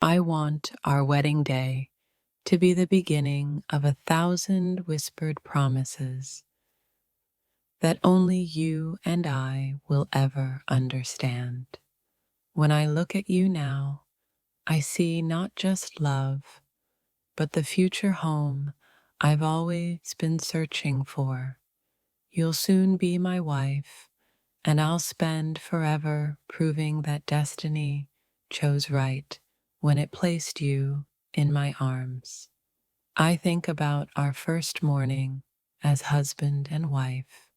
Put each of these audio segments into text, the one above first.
I want our wedding day to be the beginning of 1,000 whispered promises that only you and I will ever understand. When I look at you now, I see not just love, but the future home I've always been searching for. You'll soon be my wife, and I'll spend forever proving that destiny chose right when it placed you in my arms. I think about our first morning as husband and wife,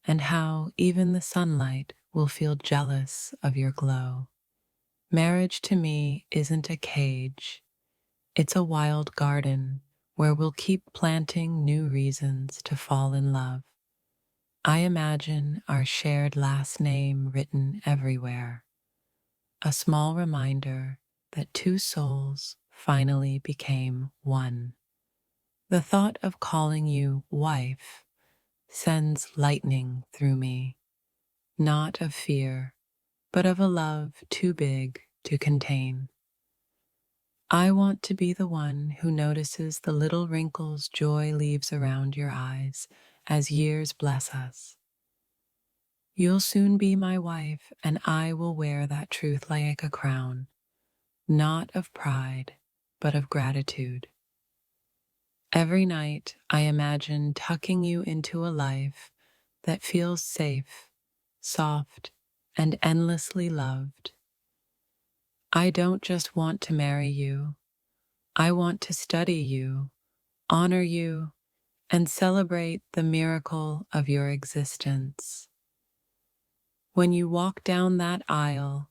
and how even the sunlight will feel jealous of your glow. Marriage to me isn't a cage, it's a wild garden where we'll keep planting new reasons to fall in love. I imagine our shared last name written everywhere, a small reminder that two souls finally became one. The thought of calling you wife sends lightning through me, not of fear, but of a love too big to contain. I want to be the one who notices the little wrinkles joy leaves around your eyes as years bless us. You'll soon be my wife, and I will wear that truth like a crown, not of pride, but of gratitude. Every night I imagine tucking you into a life that feels safe, soft, and endlessly loved. I don't just want to marry you, I want to study you, honor you, and celebrate the miracle of your existence. When you walk down that aisle,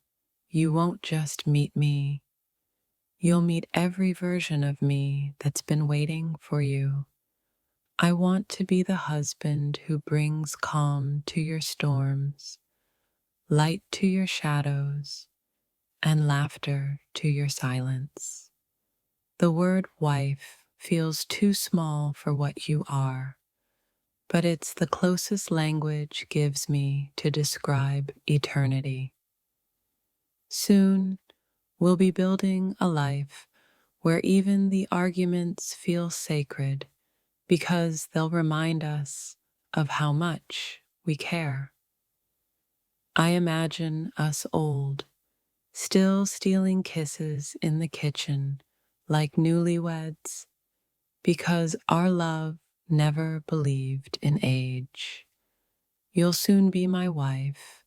you won't just meet me, you'll meet every version of me that's been waiting for you. I want to be the husband who brings calm to your storms, light to your shadows, and laughter to your silence. The word wife feels too small for what you are, but it's the closest language gives me to describe eternity. Soon, we'll be building a life where even the arguments feel sacred because they'll remind us of how much we care. I imagine us old, still stealing kisses in the kitchen like newlyweds, because our love never believed in age. You'll soon be my wife,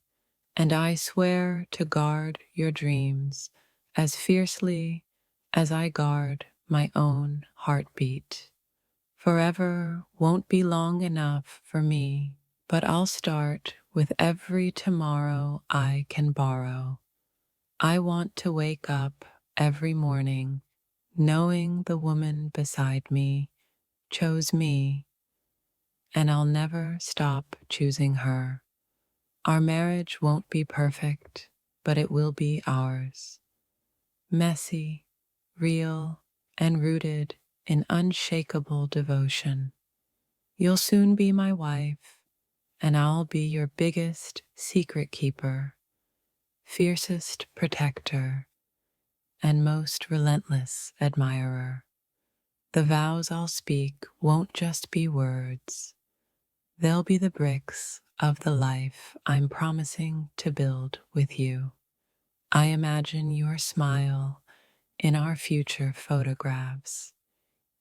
and I swear to guard your dreams as fiercely as I guard my own heartbeat. Forever won't be long enough for me, but I'll start with every tomorrow I can borrow. I want to wake up every morning knowing the woman beside me chose me, and I'll never stop choosing her. Our marriage won't be perfect, but it will be ours. Messy, real, and rooted in unshakable devotion. You'll soon be my wife, and I'll be your biggest secret keeper, fiercest protector, and most relentless admirer. The vows I'll speak won't just be words. They'll be the bricks of the life I'm promising to build with you. I imagine your smile in our future photographs,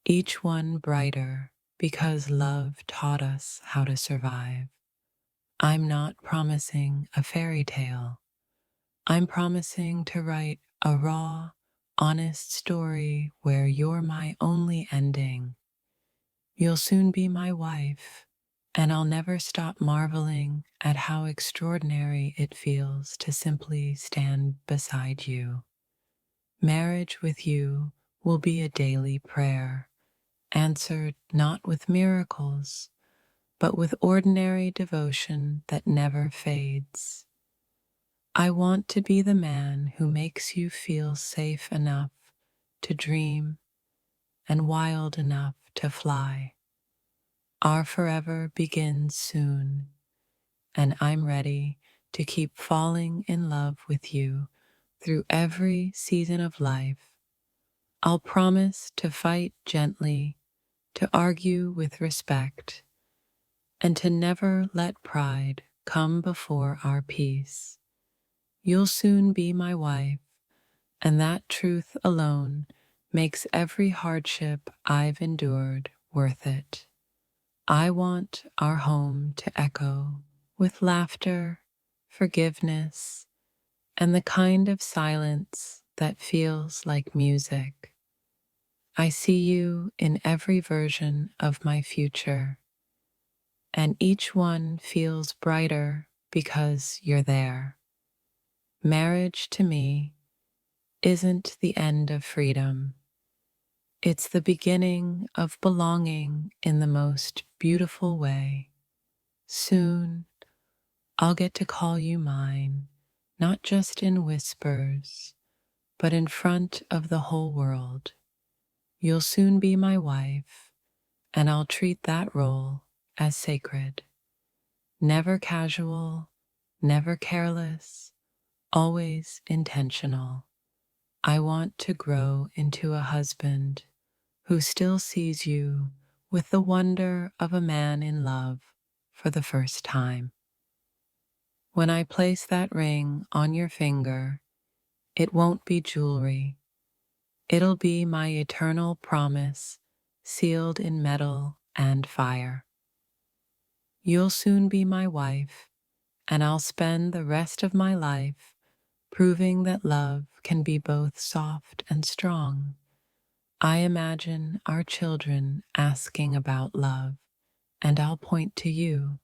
each one brighter because love taught us how to survive. I'm not promising a fairy tale. I'm promising to write a raw, honest story where you're my only ending. You'll soon be my wife, and I'll never stop marveling at how extraordinary it feels to simply stand beside you. Marriage with you will be a daily prayer, answered not with miracles, but with ordinary devotion that never fades. I want to be the man who makes you feel safe enough to dream and wild enough to fly. Our forever begins soon, and I'm ready to keep falling in love with you through every season of life I'll promise to fight gently, to argue with respect, and to never let pride come before our peace. You'll soon be my wife, and that truth alone makes every hardship I've endured worth it. I want our home to echo with laughter, forgiveness, and the kind of silence that feels like music. I see you in every version of my future, and each one feels brighter because you're there. Marriage to me isn't the end of freedom. It's the beginning of belonging in the most beautiful way. Soon, I'll get to call you mine, not just in whispers, but in front of the whole world. You'll soon be my wife, and I'll treat that role as sacred. Never casual, never careless, always intentional. I want to grow into a husband who still sees you with the wonder of a man in love for the first time. When I place that ring on your finger, it won't be jewelry. It'll be my eternal promise, sealed in metal and fire. You'll soon be my wife, and I'll spend the rest of my life proving that love can be both soft and strong. I imagine our children asking about love, and I'll point to you,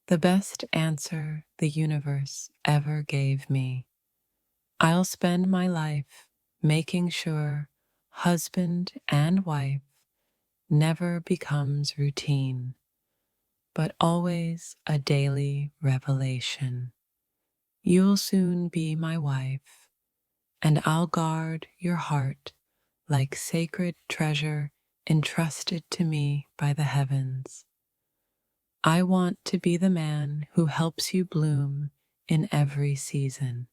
the best answer the universe ever gave me. I'll spend my life making sure husband and wife never becomes routine, but always a daily revelation. You'll soon be my wife, and I'll guard your heart like sacred treasure entrusted to me by the heavens. I want to be the man who helps you bloom in every season,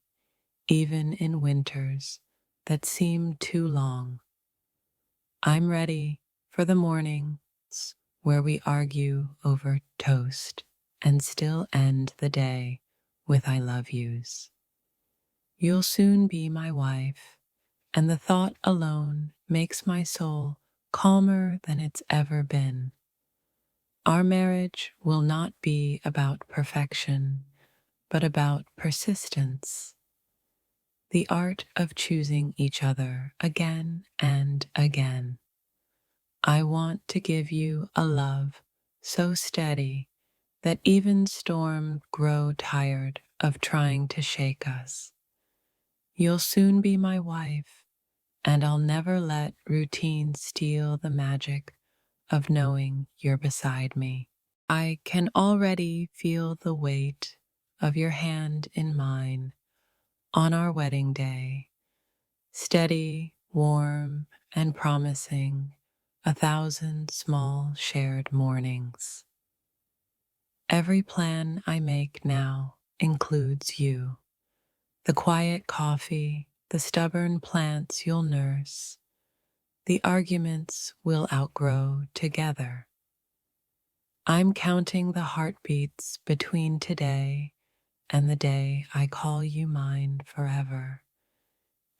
even in winters that seem too long. I'm ready for the mornings where we argue over toast and still end the day with I love yous. You'll soon be my wife, and the thought alone makes my soul calmer than it's ever been. Our marriage will not be about perfection, but about persistence, the art of choosing each other again and again. I want to give you a love so steady that even storms grow tired of trying to shake us. You'll soon be my wife, and I'll never let routine steal the magic of knowing you're beside me. I can already feel the weight of your hand in mine on our wedding day, steady, warm, and promising 1,000 small shared mornings. Every plan I make now includes you, the quiet coffee, the stubborn plants you'll nurse, the arguments we'll outgrow together. I'm counting the heartbeats between today and the day I call you mine forever,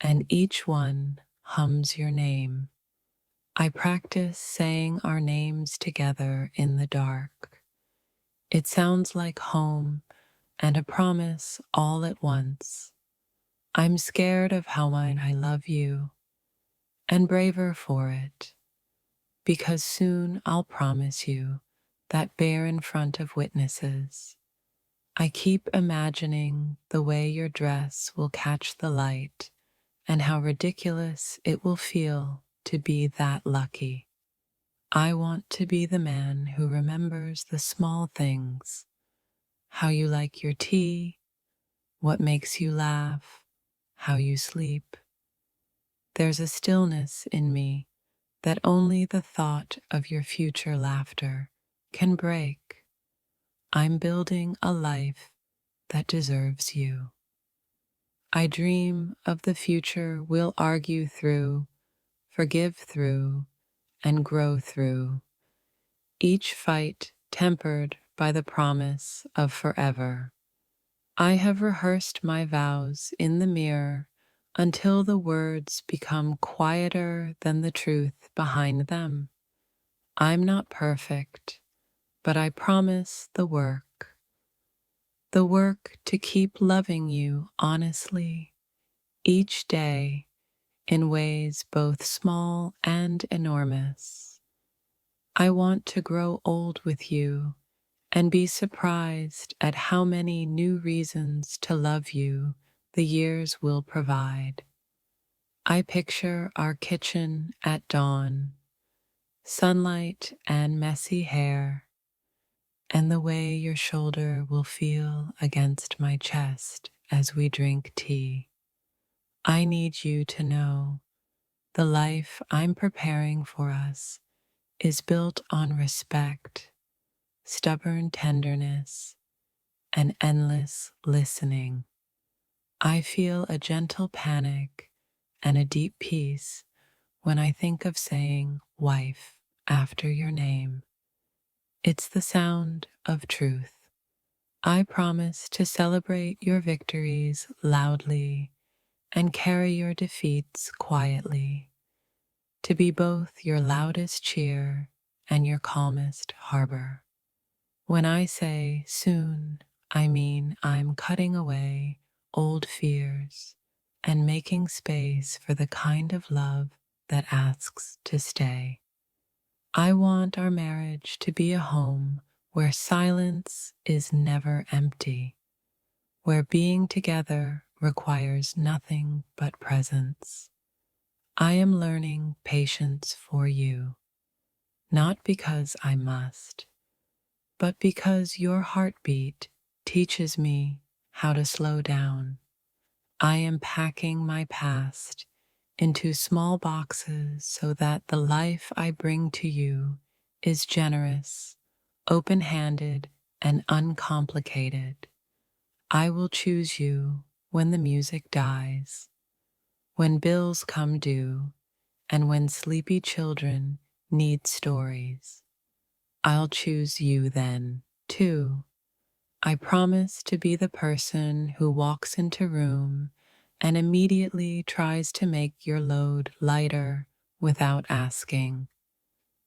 and each one hums your name. I practice saying our names together in the dark. It sounds like home and a promise all at once. I'm scared of how much I love you, and braver for it, because soon I'll promise you that bear in front of witnesses. I keep imagining the way your dress will catch the light and how ridiculous it will feel to be that lucky. I want to be the man who remembers the small things, how you like your tea, what makes you laugh, how you sleep. There's a stillness in me that only the thought of your future laughter can break. I'm building a life that deserves you. I dream of the future we'll argue through forgive through, and grow through, each fight tempered by the promise of forever. I have rehearsed my vows in the mirror until the words become quieter than the truth behind them. I'm not perfect, but I promise the work to keep loving you honestly each day in ways both small and enormous. I want to grow old with you and be surprised at how many new reasons to love you the years will provide. I picture our kitchen at dawn, sunlight and messy hair, and the way your shoulder will feel against my chest as we drink tea. I need you to know the life I'm preparing for us is built on respect, stubborn tenderness, and endless listening. I feel a gentle panic and a deep peace when I think of saying wife after your name. It's the sound of truth. I promise to celebrate your victories loudly and carry your defeats quietly, to be both your loudest cheer and your calmest harbor. When I say soon, I mean I'm cutting away old fears and making space for the kind of love that asks to stay. I want our marriage to be a home where silence is never empty, where being together requires nothing but presence. I am learning patience for you, not because I must, but because your heartbeat teaches me how to slow down. I am packing my past into small boxes so that the life I bring to you is generous, open-handed, and uncomplicated. I will choose you when the music dies, when bills come due, and when sleepy children need stories. I'll choose you then, too. I promise to be the person who walks into room and immediately tries to make your load lighter without asking.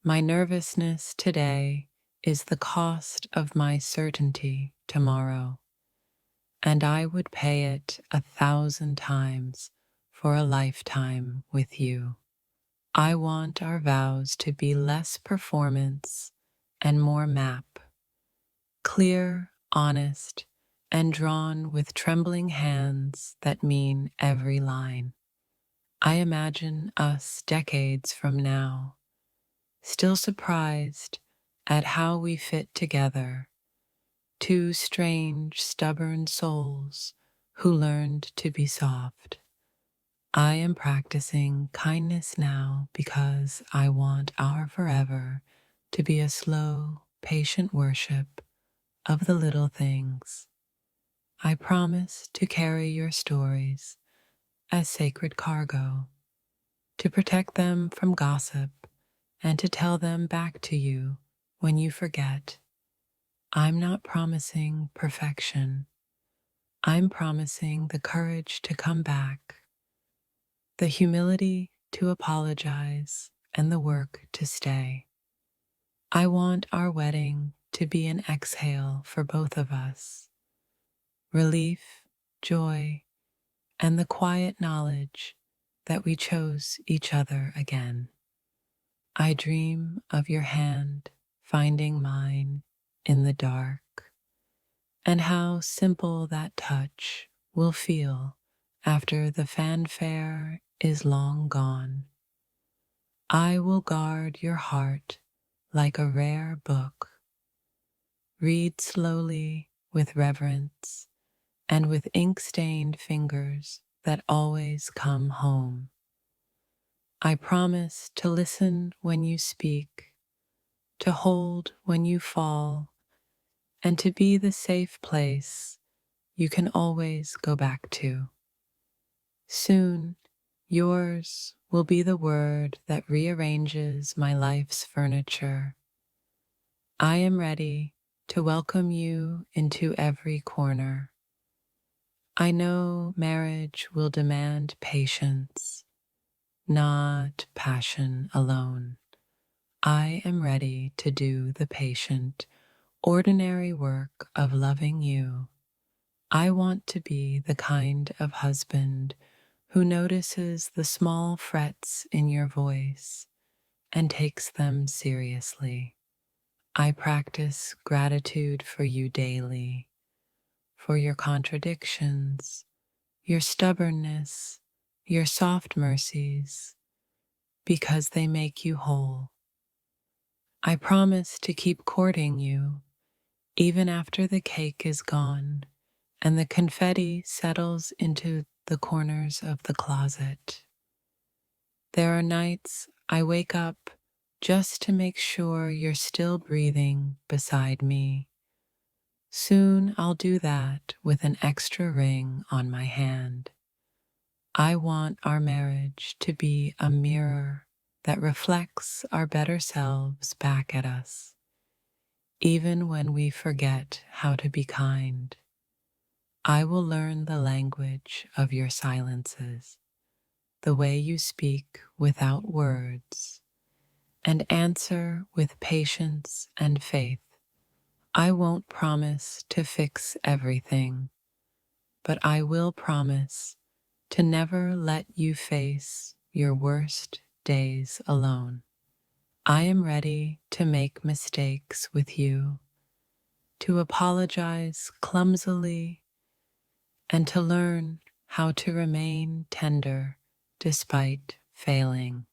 My nervousness today is the cost of my certainty tomorrow, and I would pay it 1,000 times for a lifetime with you. I want our vows to be less performance and more map, clear, honest, and drawn with trembling hands that mean every line. I imagine us decades from now, still surprised at how we fit together, two strange, stubborn souls who learned to be soft. I am practicing kindness now because I want our forever to be a slow, patient worship of the little things. I promise to carry your stories as sacred cargo, to protect them from gossip, and to tell them back to you when you forget. I'm not promising perfection. I'm promising the courage to come back, the humility to apologize, and the work to stay. I want our wedding to be an exhale for both of us, relief, joy, and the quiet knowledge that we chose each other again. I dream of your hand finding mine in the dark, and how simple that touch will feel after the fanfare is long gone. I will guard your heart like a rare book, read slowly with reverence and with ink-stained fingers that always come home. I promise to listen when you speak, to hold when you fall, and to be the safe place you can always go back to. Soon, yours will be the word that rearranges my life's furniture. I am ready to welcome you into every corner. I know marriage will demand patience, not passion alone. I am ready to do the patient, ordinary work of loving you. I want to be the kind of husband who notices the small frets in your voice and takes them seriously. I practice gratitude for you daily, for your contradictions, your stubbornness, your soft mercies, because they make you whole. I promise to keep courting you, even after the cake is gone and the confetti settles into the corners of the closet. There are nights I wake up just to make sure you're still breathing beside me. Soon I'll do that with an extra ring on my hand. I want our marriage to be a mirror that reflects our better selves back at us, even when we forget how to be kind. I will learn the language of your silences, the way you speak without words, and answer with patience and faith. I won't promise to fix everything, but I will promise to never let you face your worst days alone. I am ready to make mistakes with you, to apologize clumsily, and to learn how to remain tender despite failing.